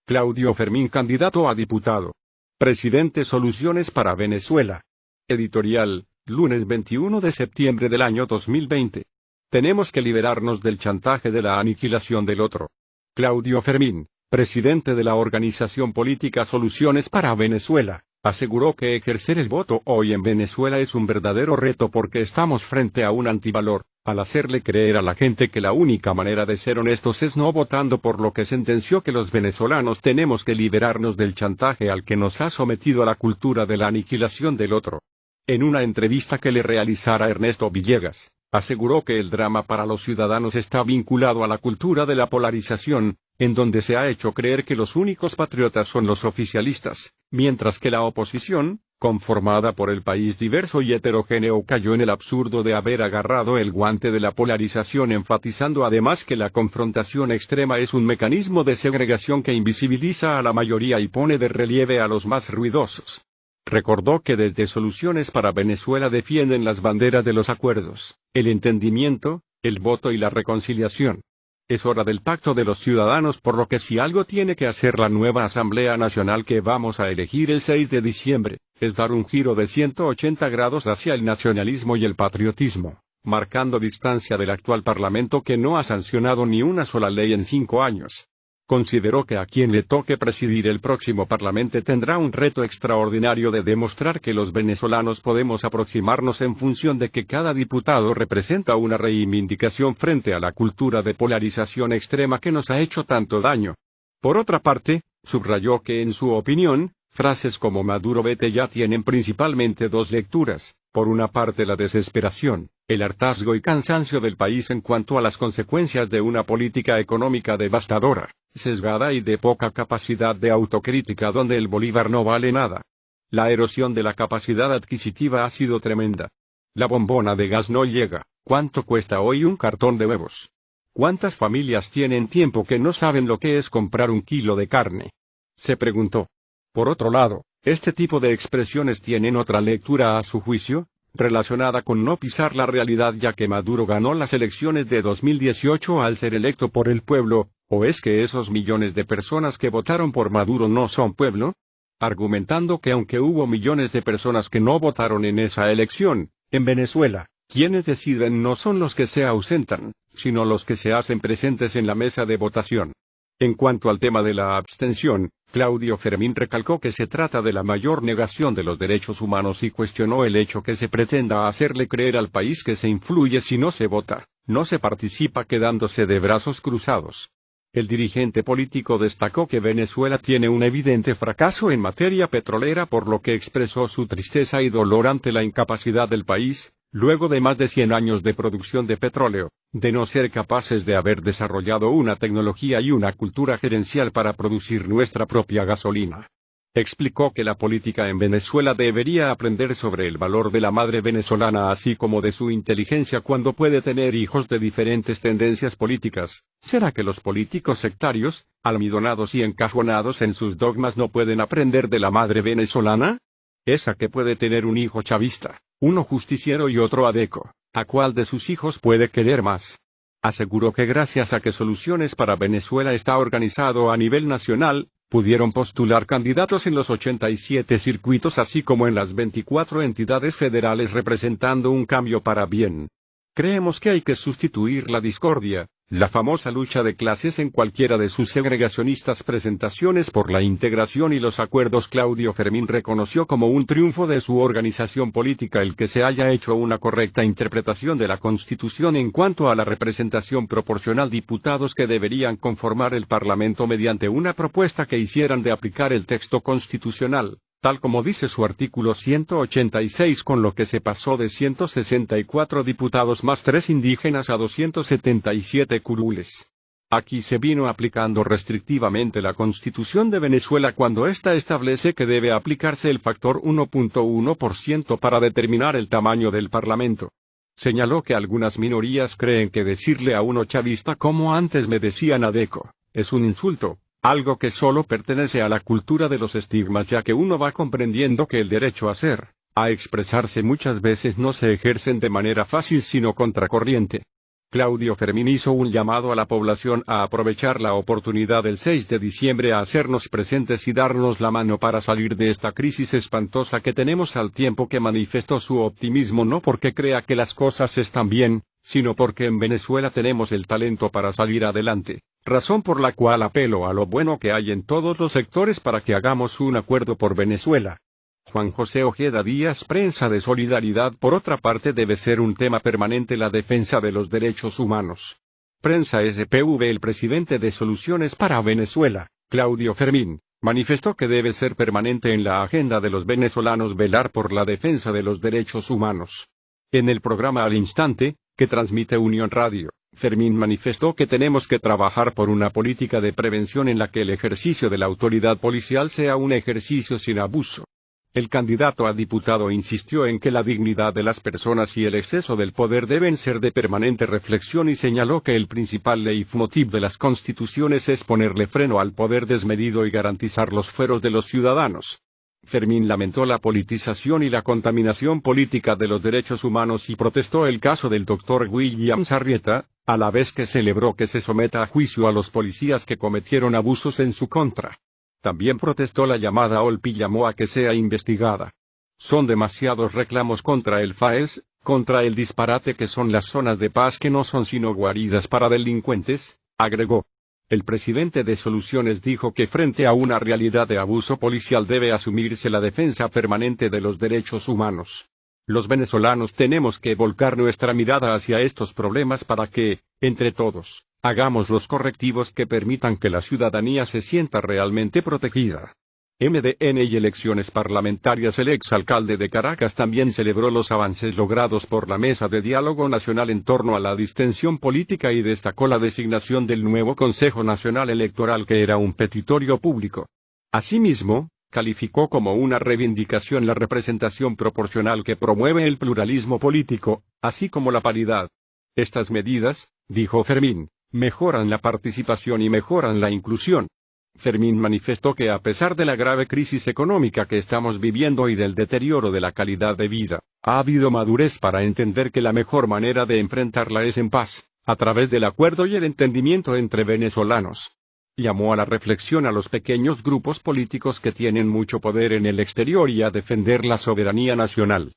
Claudio Fermín candidato a diputado. Presidente Soluciones para Venezuela. Editorial, lunes 21 de septiembre del año 2020. Tenemos que liberarnos del chantaje de la aniquilación del otro. Claudio Fermín, presidente de la organización política Soluciones para Venezuela, aseguró que ejercer el voto hoy en Venezuela es un verdadero reto porque estamos frente a un antivalor, al hacerle creer a la gente que la única manera de ser honestos es no votando, por lo que sentenció que los venezolanos tenemos que liberarnos del chantaje al que nos ha sometido a la cultura de la aniquilación del otro. En una entrevista que le realizara Ernesto Villegas, aseguró que el drama para los ciudadanos está vinculado a la cultura de la polarización, en donde se ha hecho creer que los únicos patriotas son los oficialistas, mientras que la oposición, conformada por el país diverso y heterogéneo, cayó en el absurdo de haber agarrado el guante de la polarización, enfatizando además que la confrontación extrema es un mecanismo de segregación que invisibiliza a la mayoría y pone de relieve a los más ruidosos. Recordó que desde Soluciones para Venezuela defienden las banderas de los acuerdos, el entendimiento, el voto y la reconciliación. Es hora del pacto de los ciudadanos, por lo que si algo tiene que hacer la nueva Asamblea Nacional que vamos a elegir el 6 de diciembre, es dar un giro de 180 grados hacia el nacionalismo y el patriotismo, marcando distancia del actual Parlamento que no ha sancionado ni una sola ley en 5 años. Consideró que a quien le toque presidir el próximo Parlamento tendrá un reto extraordinario de demostrar que los venezolanos podemos aproximarnos en función de que cada diputado representa una reivindicación frente a la cultura de polarización extrema que nos ha hecho tanto daño. Por otra parte, subrayó que en su opinión, frases como Maduro vete ya tienen principalmente dos lecturas: por una parte la desesperación, el hartazgo y cansancio del país en cuanto a las consecuencias de una política económica devastadora, sesgada y de poca capacidad de autocrítica, donde el bolívar no vale nada. La erosión de la capacidad adquisitiva ha sido tremenda. La bombona de gas no llega. ¿Cuánto cuesta hoy un cartón de huevos? ¿Cuántas familias tienen tiempo que no saben lo que es comprar un kilo de carne?, se preguntó. Por otro lado, este tipo de expresiones tienen otra lectura a su juicio, relacionada con no pisar la realidad, ya que Maduro ganó las elecciones de 2018 al ser electo por el pueblo. ¿O es que esos millones de personas que votaron por Maduro no son pueblo? Argumentando que aunque hubo millones de personas que no votaron en esa elección, en Venezuela, quienes deciden no son los que se ausentan, sino los que se hacen presentes en la mesa de votación. En cuanto al tema de la abstención, Claudio Fermín recalcó que se trata de la mayor negación de los derechos humanos y cuestionó el hecho que se pretenda hacerle creer al país que se influye si no se vota, no se participa, quedándose de brazos cruzados. El dirigente político destacó que Venezuela tiene un evidente fracaso en materia petrolera, por lo que expresó su tristeza y dolor ante la incapacidad del país, luego de más de 100 años de producción de petróleo, de no ser capaces de haber desarrollado una tecnología y una cultura gerencial para producir nuestra propia gasolina. Explicó que la política en Venezuela debería aprender sobre el valor de la madre venezolana, así como de su inteligencia cuando puede tener hijos de diferentes tendencias políticas. ¿Será que los políticos sectarios, almidonados y encajonados en sus dogmas, no pueden aprender de la madre venezolana? Esa que puede tener un hijo chavista, uno justiciero y otro adeco, ¿a cuál de sus hijos puede querer más? Aseguró que gracias a que Soluciones para Venezuela está organizado a nivel nacional, pudieron postular candidatos en los 87 circuitos así como en las 24 entidades federales, representando un cambio para bien. Creemos que hay que sustituir la discordia, la famosa lucha de clases en cualquiera de sus segregacionistas presentaciones por la integración y los acuerdos. Claudio Fermín reconoció como un triunfo de su organización política el que se haya hecho una correcta interpretación de la Constitución en cuanto a la representación proporcional, diputados que deberían conformar el Parlamento mediante una propuesta que hicieran de aplicar el texto constitucional, tal como dice su artículo 186, con lo que se pasó de 164 diputados más 3 indígenas a 277 curules. Aquí se vino aplicando restrictivamente la Constitución de Venezuela cuando ésta establece que debe aplicarse el factor 1.1% para determinar el tamaño del Parlamento. Señaló que algunas minorías creen que decirle a uno chavista, como antes me decían adeco, es un insulto. Algo que solo pertenece a la cultura de los estigmas, ya que uno va comprendiendo que el derecho a ser, a expresarse muchas veces no se ejercen de manera fácil sino contracorriente. Claudio Fermín hizo un llamado a la población a aprovechar la oportunidad del 6 de diciembre a hacernos presentes y darnos la mano para salir de esta crisis espantosa que tenemos, al tiempo que manifestó su optimismo no porque crea que las cosas están bien, sino porque en Venezuela tenemos el talento para salir adelante, razón por la cual apelo a lo bueno que hay en todos los sectores para que hagamos un acuerdo por Venezuela. Juan José Ojeda Díaz, Prensa de Solidaridad. Por otra parte, debe ser un tema permanente la defensa de los derechos humanos. Prensa SPV. El presidente de Soluciones para Venezuela, Claudio Fermín, manifestó que debe ser permanente en la agenda de los venezolanos velar por la defensa de los derechos humanos. En el programa Al Instante, que transmite Unión Radio, Fermín manifestó que tenemos que trabajar por una política de prevención en la que el ejercicio de la autoridad policial sea un ejercicio sin abuso. El candidato a diputado insistió en que la dignidad de las personas y el exceso del poder deben ser de permanente reflexión y señaló que el principal leitmotiv de las constituciones es ponerle freno al poder desmedido y garantizar los fueros de los ciudadanos. Fermín lamentó la politización y la contaminación política de los derechos humanos y protestó el caso del Dr. William Arrieta, a la vez que celebró que se someta a juicio a los policías que cometieron abusos en su contra. También protestó la llamada OLP y llamó a que sea investigada. Son demasiados reclamos contra el FAES, contra el disparate que son las zonas de paz que no son sino guaridas para delincuentes, agregó. El presidente de Soluciones dijo que frente a una realidad de abuso policial debe asumirse la defensa permanente de los derechos humanos. Los venezolanos tenemos que volcar nuestra mirada hacia estos problemas para que, entre todos, hagamos los correctivos que permitan que la ciudadanía se sienta realmente protegida. MDN y elecciones parlamentarias. El exalcalde de Caracas también celebró los avances logrados por la Mesa de Diálogo Nacional en torno a la distensión política y destacó la designación del nuevo Consejo Nacional Electoral, que era un petitorio público. Asimismo, calificó como una reivindicación la representación proporcional que promueve el pluralismo político, así como la paridad. Estas medidas, dijo Fermín, mejoran la participación y mejoran la inclusión. Fermín manifestó que a pesar de la grave crisis económica que estamos viviendo y del deterioro de la calidad de vida, ha habido madurez para entender que la mejor manera de enfrentarla es en paz, a través del acuerdo y el entendimiento entre venezolanos. Llamó a la reflexión a los pequeños grupos políticos que tienen mucho poder en el exterior y a defender la soberanía nacional.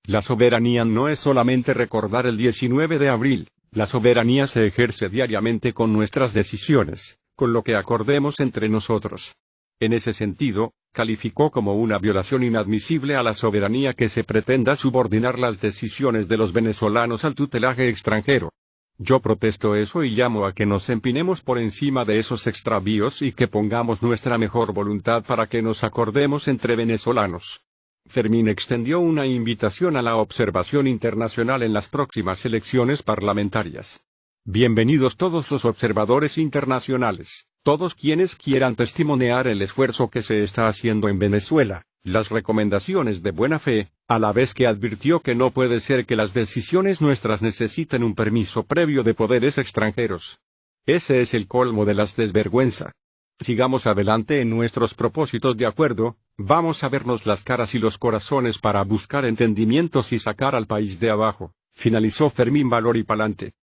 La soberanía no es solamente recordar el 19 de abril, la soberanía se ejerce diariamente con nuestras decisiones, con lo que acordemos entre nosotros. En ese sentido, calificó como una violación inadmisible a la soberanía que se pretenda subordinar las decisiones de los venezolanos al tutelaje extranjero. Yo protesto eso y llamo a que nos empinemos por encima de esos extravíos y que pongamos nuestra mejor voluntad para que nos acordemos entre venezolanos. Fermín extendió una invitación a la observación internacional en las próximas elecciones parlamentarias. Bienvenidos todos los observadores internacionales, todos quienes quieran testimoniar el esfuerzo que se está haciendo en Venezuela, las recomendaciones de buena fe, a la vez que advirtió que no puede ser que las decisiones nuestras necesiten un permiso previo de poderes extranjeros. Ese es el colmo de las desvergüenza. Sigamos adelante en nuestros propósitos de acuerdo, vamos a vernos las caras y los corazones para buscar entendimientos y sacar al país de abajo, finalizó Fermín. Valor y pa'lante.